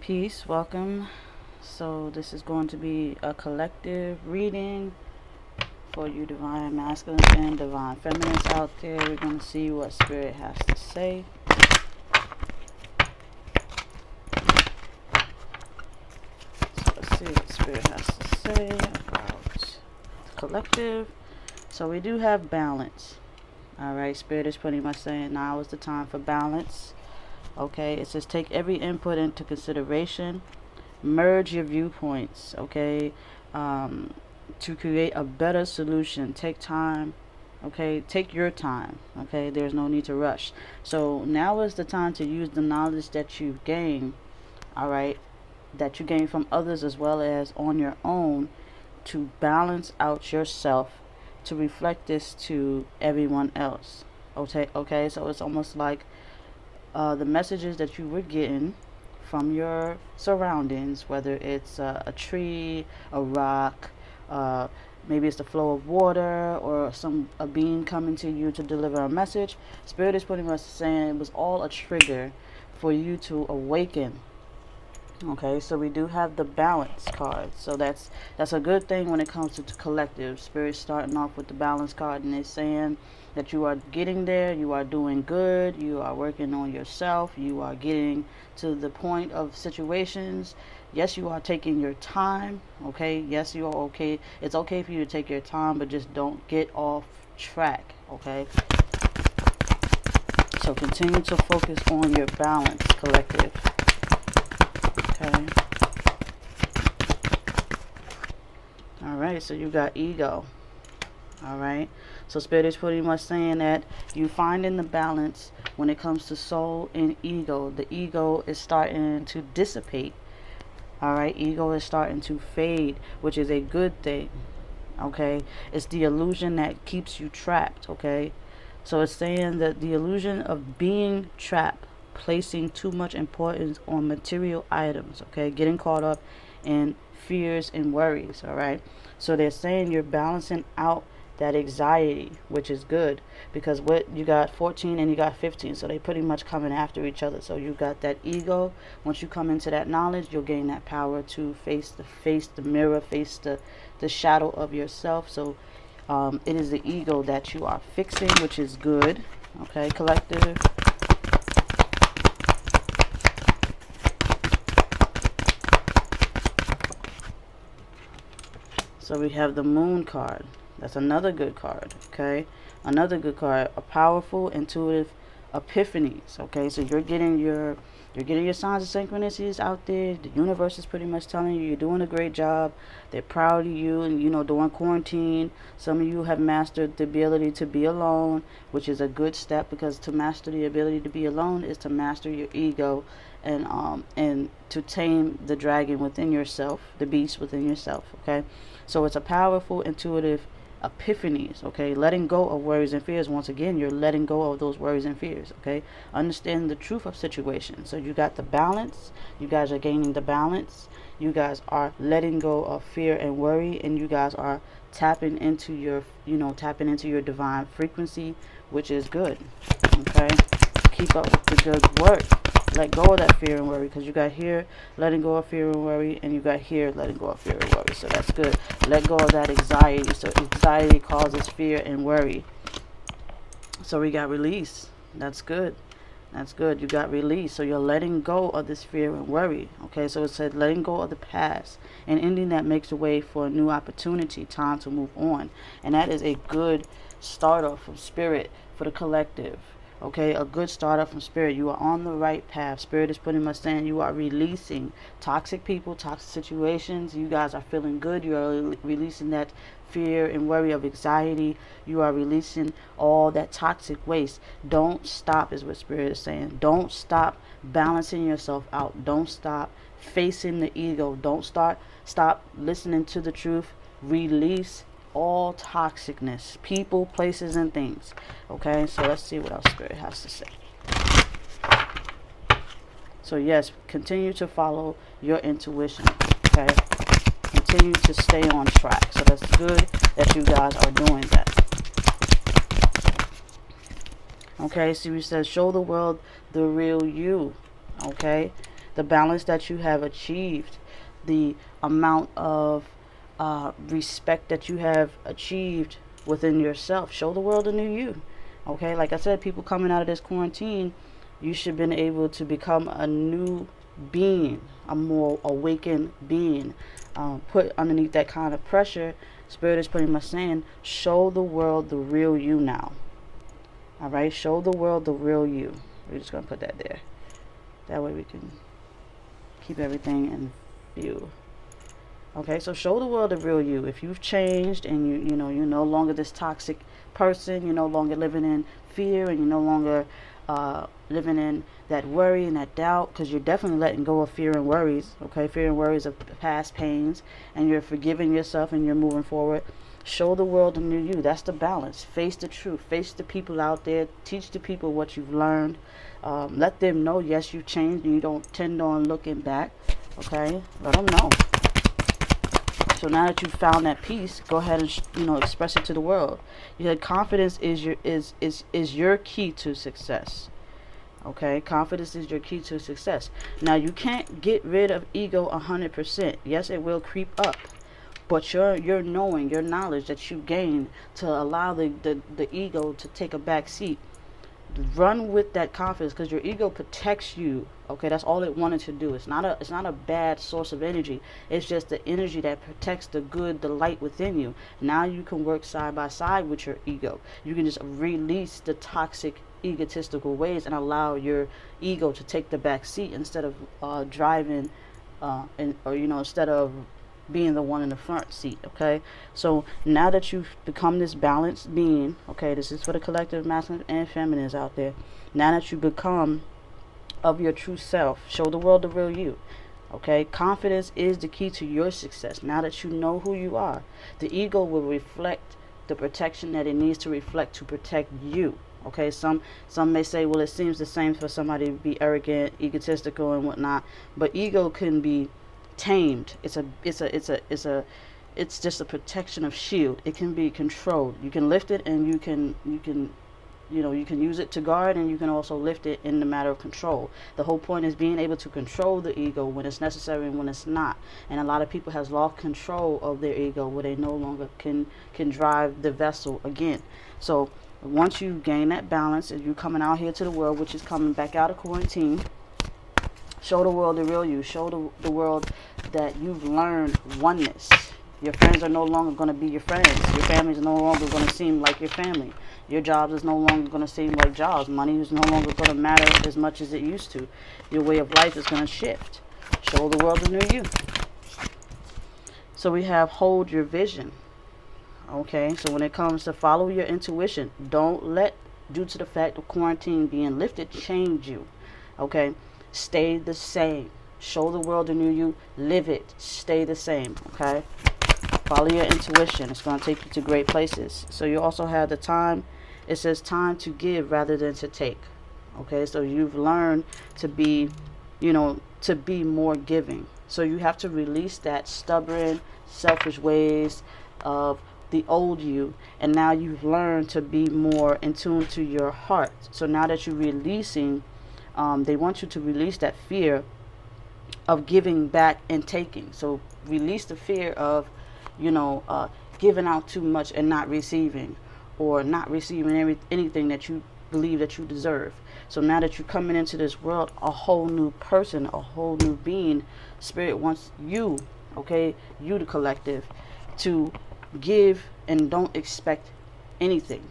Peace, welcome. So this is going to be a collective reading for you divine masculines and divine feminines out there. We're going to see what spirit has to say. So let's see what spirit has to say about the collective. So we do have balance. Alright, spirit is pretty much saying now is the time for balance. Okay, it says take every input into consideration, merge your viewpoints, okay, to create a better solution. Take time, okay, take your time, okay, there's no need to rush. So now is the time to use the knowledge that you've gained, all right, that you gain from others as well as on your own, to balance out yourself, to reflect this to everyone else. Okay, so it's almost like the messages that you were getting from your surroundings, whether it's a tree, a rock, maybe it's the flow of water, or a being coming to you to deliver a message. Spirit is pretty much saying it was all a trigger for you to awaken. Okay, so we do have the balance card, so that's a good thing when it comes to collective. Spirit starting off with the balance card, and it's saying that you are getting there, you are doing good, you are working on yourself, you are getting to the point of situations. Yes, you are taking your time. Okay, yes, you are okay. It's okay for you to take your time, but just don't get off track. Okay, so continue to focus on your balance, collective. Okay. Alright, so you got ego. Alright. So spirit is pretty much saying that you finding the balance when it comes to soul and ego. The ego is starting to dissipate. Alright, ego is starting to fade, which is a good thing. Okay. It's the illusion that keeps you trapped. Okay. So it's saying that the illusion of being trapped, placing too much importance on material items, okay, getting caught up in fears and worries. All right, so they're saying you're balancing out that anxiety, which is good, because what you got 14 and you got 15, so they pretty much coming after each other. So you got that ego. Once you come into that knowledge, you'll gain that power to face the mirror, face the shadow of yourself. So it is the ego that you are fixing, which is good. Okay, collective. So we have the moon card. That's another good card. Okay, another good card. A powerful, intuitive epiphanies. Okay, so you're getting your signs and synchronicities out there. The universe is pretty much telling you you're doing a great job. They're proud of you. And during quarantine, some of you have mastered the ability to be alone, which is a good step, because to master the ability to be alone is to master your ego, and to tame the dragon within yourself, the beast within yourself. Okay, so it's a powerful, intuitive epiphanies. Okay, letting go of worries and fears. Once again, you're letting go of those worries and fears. Okay, understand the truth of situations. So you got the balance. You guys are gaining the balance. You guys are letting go of fear and worry, and you guys are tapping into your divine frequency, which is good. Okay, keep up with the good work. Let go of that fear and worry, because you got here letting go of fear and worry, and you got here letting go of fear and worry. So that's good. Let go of that anxiety. So anxiety causes fear and worry. So we got release. That's good. That's good. You got release. So you're letting go of this fear and worry. Okay, so it said letting go of the past and ending that makes the way for a new opportunity, time to move on. And that is a good start off from spirit for the collective. Okay, a good startup from spirit. You are on the right path. Spirit is pretty much saying you are releasing toxic people, toxic situations. You guys are feeling good. You are releasing that fear and worry of anxiety. You are releasing all that toxic waste. Don't stop, is what spirit is saying. Don't stop balancing yourself out. Don't stop facing the ego. Don't stop listening to the truth. Release all toxicness, people, places, and things. Okay, so let's see what else spirit has to say. So yes, continue to follow your intuition. Okay, continue to stay on track. So that's good that you guys are doing that. Okay, so we said show the world the real you. Okay, the balance that you have achieved, the amount of respect that you have achieved within yourself. Show the world a new you. Okay, like I said, people coming out of this quarantine, you should have been able to become a new being, a more awakened being. Put underneath that kind of pressure, Spirit is pretty much saying, show the world the real you now. All right, show the world the real you. We're just gonna put that there. That way we can keep everything in view. Okay, so show the world the real you. If you've changed and you're no longer this toxic person, you're no longer living in fear, and you're no longer living in that worry and that doubt, because you're definitely letting go of fear and worries. Okay, fear and worries of past pains, and you're forgiving yourself and you're moving forward. Show the world the new you. That's the balance. Face the truth. Face the people out there. Teach the people what you've learned. Let them know, yes, you've changed and you don't tend on looking back. Okay, let them know. So now that you've found that peace, go ahead and express it to the world. You said confidence is your key to success. Okay, confidence is your key to success. Now you can't get rid of ego 100%. Yes, it will creep up, but your knowing, your knowledge that you gain to allow the ego to take a back seat. Run with that confidence, because your ego protects you. Okay, that's all it wanted to do. It's not a bad source of energy. It's just the energy that protects the good, the light within you. Now you can work side by side with your ego. You can just release the toxic egotistical ways and allow your ego to take the back seat instead of driving instead of being the one in the front seat. Okay, so now that you've become this balanced being, okay, this is for the collective masculine and feminines out there. Now that you become of your true self, show the world the real you. Okay, confidence is the key to your success. Now that you know who you are, the ego will reflect the protection that it needs to reflect to protect you. Okay, some may say, well, it seems the same for somebody to be arrogant, egotistical, and whatnot, but ego can be tamed. It's just a protection of shield. It can be controlled. You can lift it, and you can use it to guard, and you can also lift it in the matter of control. The whole point is being able to control the ego when it's necessary and when it's not. And a lot of people has lost control of their ego, where they no longer can drive the vessel again. So once you gain that balance, and you coming out here to the world, which is coming back out of quarantine, show the world the real you. Show the world that you've learned oneness. Your friends are no longer going to be your friends. Your family is no longer going to seem like your family. Your jobs is no longer going to seem like jobs. Money is no longer going to matter as much as it used to. Your way of life is going to shift. Show the world the new you. So we have hold your vision. Okay, so when it comes to follow your intuition, don't let, due to the fact of quarantine being lifted, change you. Okay, stay the same. Show the world the new you. Live it. Stay the same. Okay, follow your intuition. It's going to take you to great places. So you also have the time. It says time to give rather than to take. Okay, so you've learned to be, to be more giving. So you have to release that stubborn, selfish ways of the old you, and now you've learned to be more in tune to your heart. So now that you're releasing, they want you to release that fear of giving back and taking. So release the fear of giving out too much and not receiving, or not receiving anything that you believe that you deserve. So now that you're coming into this world a whole new person, a whole new being, Spirit wants you, okay, you the collective, to give and don't expect anything.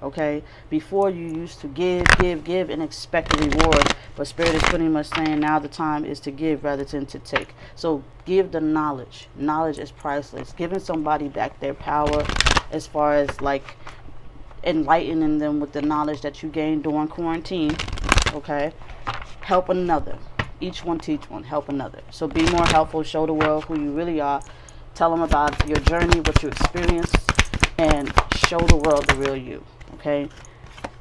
Okay, before you used to give and expect a reward, but Spirit is pretty much saying now the time is to give rather than to take. So give the knowledge. Knowledge is priceless. Giving somebody back their power, as far as like enlightening them with the knowledge that you gained during quarantine. Okay, help another. Each one teach one. Help another. So be more helpful. Show the world who you really are. Tell them about your journey, what you experienced, and show the world the real you. Okay,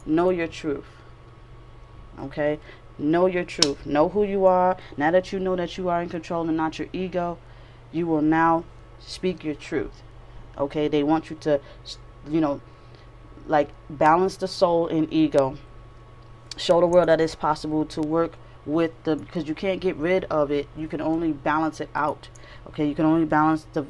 know your truth. Okay, know your truth. Know who you are. Now that you know that you are in control and not your ego, you will now speak your truth. Okay, they want you to, like balance the soul and ego. Show the world that it's possible to work with the, because you can't get rid of it, you can only balance it out. Okay, you can only balance the,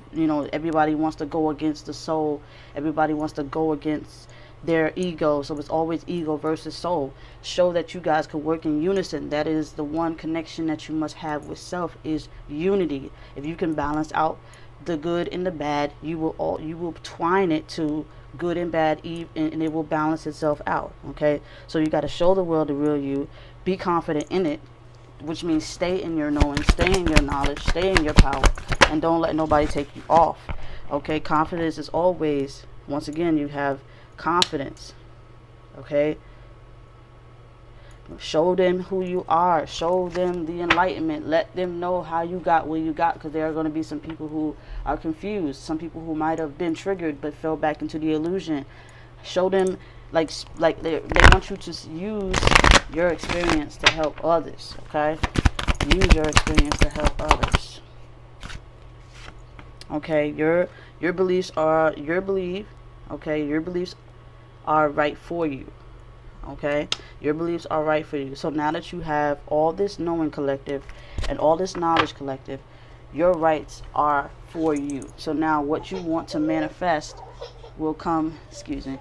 everybody wants to go against the soul, everybody wants to go against their ego, so it's always ego versus soul. Show that you guys can work in unison. That is the one connection that you must have with self, is unity. If you can balance out the good and the bad, you will twine it to good and bad, and it will balance itself out. Okay, so you got to show the world the real you, be confident in it, which means stay in your knowing, stay in your knowledge, stay in your power, and don't let nobody take you off. Okay, confidence is always, once again, you have confidence. Okay, show them who you are, show them the enlightenment, let them know how you got where you got, because there are going to be some people who are confused, some people who might have been triggered but fell back into the illusion. Show them, like they want you to use your experience to help others. Okay, use your experience to help others. Okay, your beliefs are your belief. Okay, your beliefs are right for you. Okay, your beliefs are right for you. So now that you have all this knowing collective and all this knowledge collective, your rights are for you. So now what you want to manifest will come. Excuse me.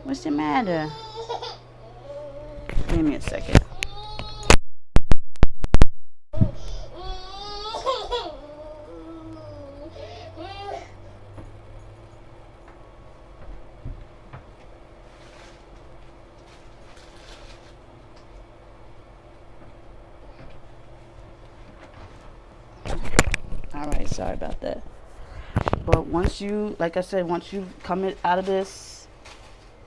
What's the matter? Give me a second. Alright, sorry about that. But once you, like I said, once you come out of this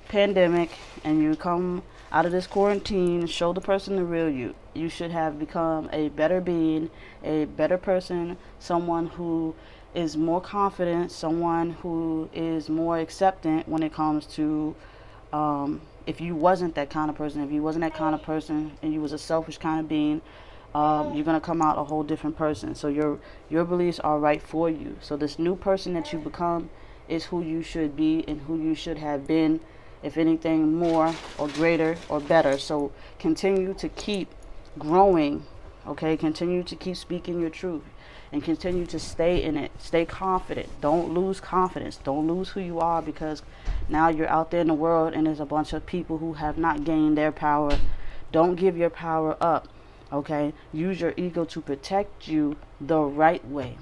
pandemic and you come out of this quarantine, show the person the real you. You should have become a better being, a better person, someone who is more confident, someone who is more acceptant when it comes to, if you wasn't that kind of person, if you wasn't that kind of person and you was a selfish kind of being, you're going to come out a whole different person. So your beliefs are right for you. So this new person that you become is who you should be and who you should have been, if anything more or greater or better. So continue to keep growing. Okay, continue to keep speaking your truth and continue to stay in it. Stay confident. Don't lose confidence. Don't lose who you are, because now you're out there in the world and there's a bunch of people who have not gained their power. Don't give your power up. Okay, use your ego to protect you the right way.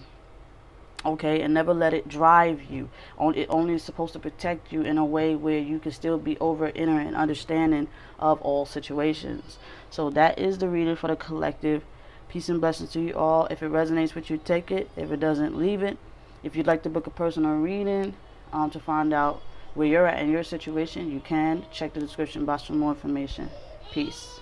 Okay, and never let it drive you. It only is supposed to protect you in a way where you can still be over inner and understanding of all situations. So that is the reading for the collective. Peace and blessings to you all. If it resonates with you, take it. If it doesn't, leave it. If you'd like to book a personal reading to find out where you're at in your situation, you can check the description box for more information. Peace.